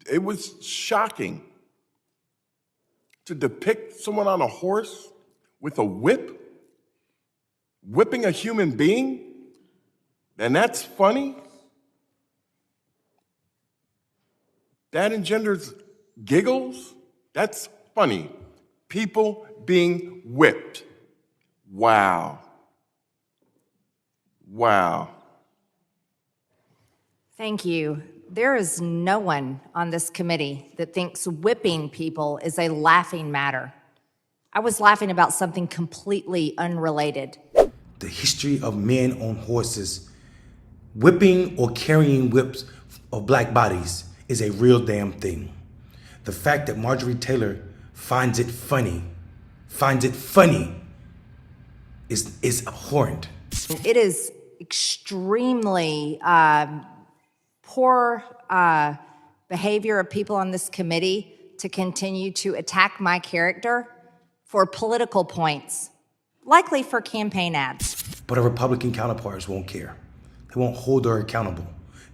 It was shocking to depict someone on a horse with a whip, whipping a human being, and that's funny. That engenders giggles. That's funny. People being whipped. Wow. Wow. Thank you. There is no one on this committee that thinks whipping people is a laughing matter. I was laughing about something completely unrelated. The history of men on horses whipping or carrying whips of black bodies is a real damn thing. The fact that Marjorie Taylor finds it funny is abhorrent. It is extremely poor behavior of people on this committee to continue to attack my character for political points, likely for campaign ads. But her Republican counterparts won't care. They won't hold her accountable.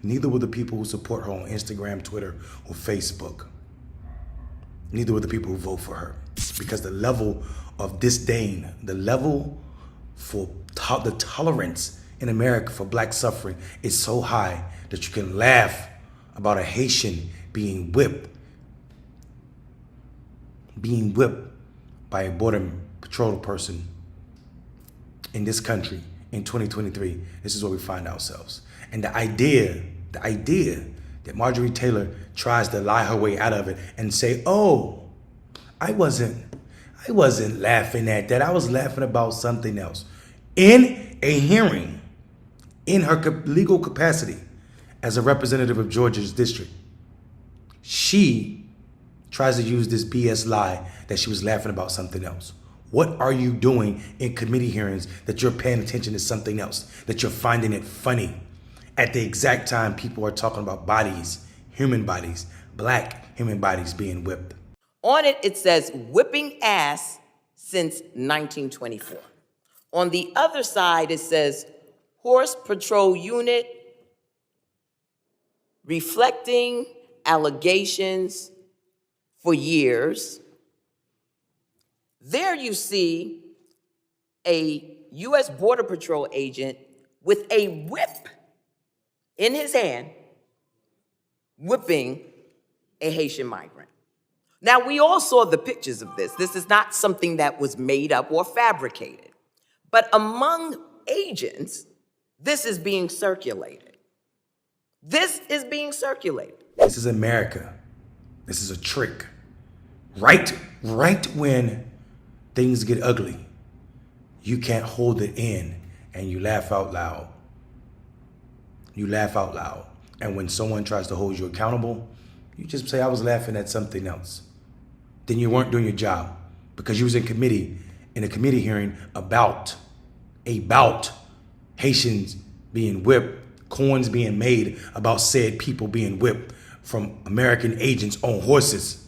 Neither will the people who support her on Instagram, Twitter, or Facebook. Neither will the people who vote for her. Because the level of disdain, the level for the tolerance in America for black suffering is so high that you can laugh about a Haitian being whipped by a border patrol person in this country in 2023. This is where we find ourselves. And the idea that Marjorie Taylor tries to lie her way out of it and say, oh, I wasn't laughing at that. I was laughing about something else. In a hearing, in her legal capacity as a representative of Georgia's district, she tries to use this BS lie that she was laughing about something else. What are you doing in committee hearings that you're paying attention to something else, that you're finding it funny? At the exact time people are talking about bodies, human bodies, black human bodies being whipped. On it, it says, whipping ass since 1924. On the other side, it says, Horse Patrol Unit reflecting allegations for years. There you see a U.S. Border Patrol agent with a whip in his hand, whipping a Haitian migrant. Now, we all saw the pictures of this. This is not something that was made up or fabricated. But among agents, this is being circulated. This is being circulated. This is America. This is a trick. Right when things get ugly, you can't hold it in and you laugh out loud. You laugh out loud. And when someone tries to hold you accountable, you just say, I was laughing at something else. Then you weren't doing your job because you was in a committee hearing about Haitians being whipped, coins being made about said people being whipped from American agents on horses.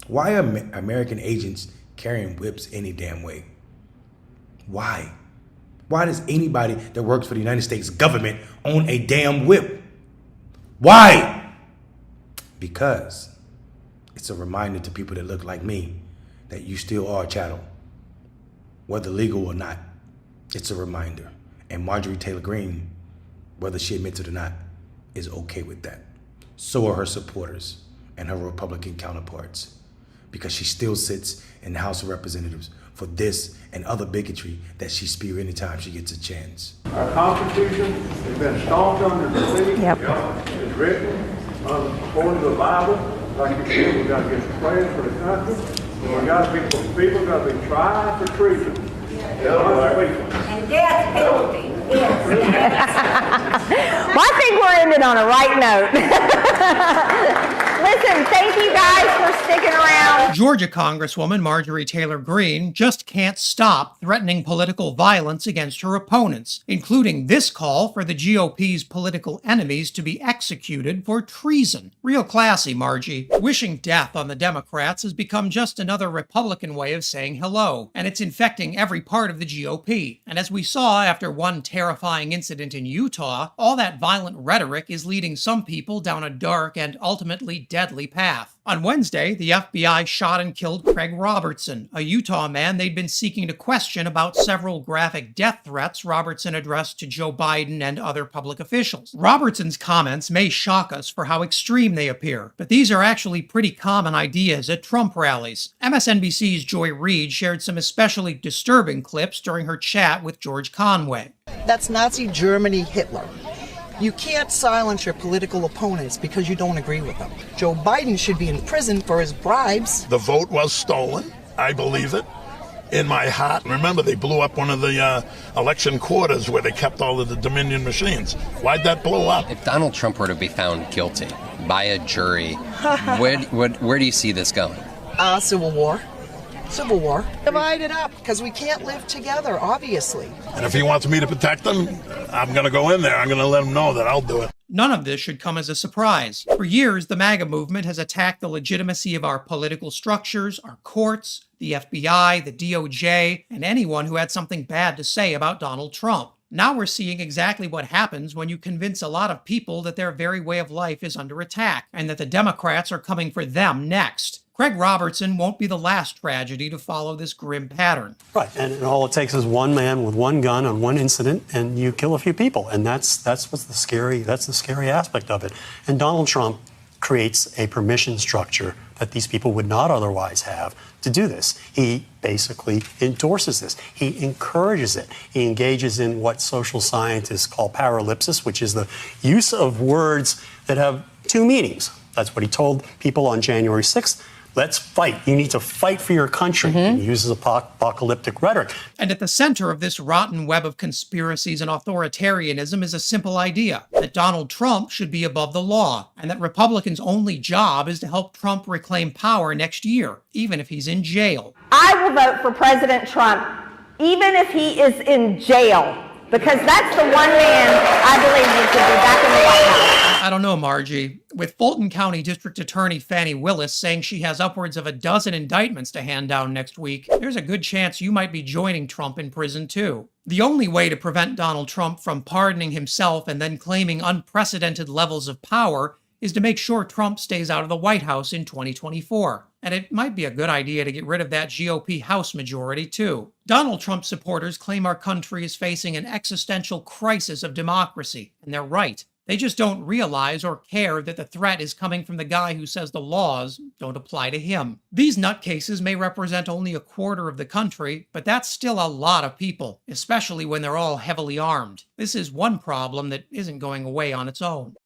Why are American agents carrying whips any damn way? Why? Why does anybody that works for the United States government own a damn whip? Why? Because it's a reminder to people that look like me that you still are chattel, whether legal or not. It's a reminder. And Marjorie Taylor Greene, whether she admits it or not, is okay with that. So are her supporters and her Republican counterparts, because she still sits in the House of Representatives for this and other bigotry that she spews anytime she gets a chance. Our Constitution has been stomped under the feet. It's written according to the Bible. Like you said, we've got to get praying for the country. We've got people got to be tried for treason. And death penalty. Yes. Well, I think we're ending on a right note. Listen, thank you guys for sticking around. Georgia Congresswoman Marjorie Taylor Greene just can't stop threatening political violence against her opponents, including this call for the GOP's political enemies to be executed for treason. Real classy, Margie. Wishing death on the Democrats has become just another Republican way of saying hello, and it's infecting every part of the GOP. And as we saw after one terrifying incident in Utah, all that violent rhetoric is leading some people down a dark and ultimately deadly path. On Wednesday, the FBI shot and killed Craig Robertson, a Utah man they'd been seeking to question about several graphic death threats Robertson addressed to Joe Biden and other public officials. Robertson's comments may shock us for how extreme they appear, but these are actually pretty common ideas at Trump rallies. MSNBC's Joy Reid shared some especially disturbing clips during her chat with George Conway. That's Nazi Germany Hitler. You can't silence your political opponents because you don't agree with them. Joe Biden should be in prison for his bribes. The vote was stolen. I believe it. In my heart. Remember, they blew up one of the election quarters where they kept all of the Dominion machines. Why'd that blow up? If Donald Trump were to be found guilty by a jury, where do you see this going? Civil war. Civil war. Divide it up, because we can't live together, obviously. And if he wants me to protect them, I'm going to go in there. I'm going to let him know that I'll do it. None of this should come as a surprise. For years, the MAGA movement has attacked the legitimacy of our political structures, our courts, the FBI, the DOJ, and anyone who had something bad to say about Donald Trump. Now we're seeing exactly what happens when you convince a lot of people that their very way of life is under attack, and that the Democrats are coming for them next. Craig Robertson won't be the last tragedy to follow this grim pattern. Right, and all it takes is one man with one gun on one incident, and you kill a few people, and that's what's the scary aspect of it. And Donald Trump creates a permission structure that these people would not otherwise have to do this. He basically endorses this. He encourages it. He engages in what social scientists call paralipsis, which is the use of words that have two meanings. That's what he told people on January 6th. Let's fight. You need to fight for your country. He uses apocalyptic rhetoric. And at the center of this rotten web of conspiracies and authoritarianism is a simple idea, that Donald Trump should be above the law, and that Republicans' only job is to help Trump reclaim power next year, even if he's in jail. I will vote for President Trump, even if he is in jail, because that's the one man I believe needs to be back in the White House. I don't know, Margie. With Fulton County District Attorney Fani Willis saying she has upwards of a dozen indictments to hand down next week, there's a good chance you might be joining Trump in prison too. The only way to prevent Donald Trump from pardoning himself and then claiming unprecedented levels of power is to make sure Trump stays out of the White House in 2024. And it might be a good idea to get rid of that GOP House majority, too. Donald Trump supporters claim our country is facing an existential crisis of democracy, and they're right. They just don't realize or care that the threat is coming from the guy who says the laws don't apply to him. These nutcases may represent only a quarter of the country, but that's still a lot of people, especially when they're all heavily armed. This is one problem that isn't going away on its own.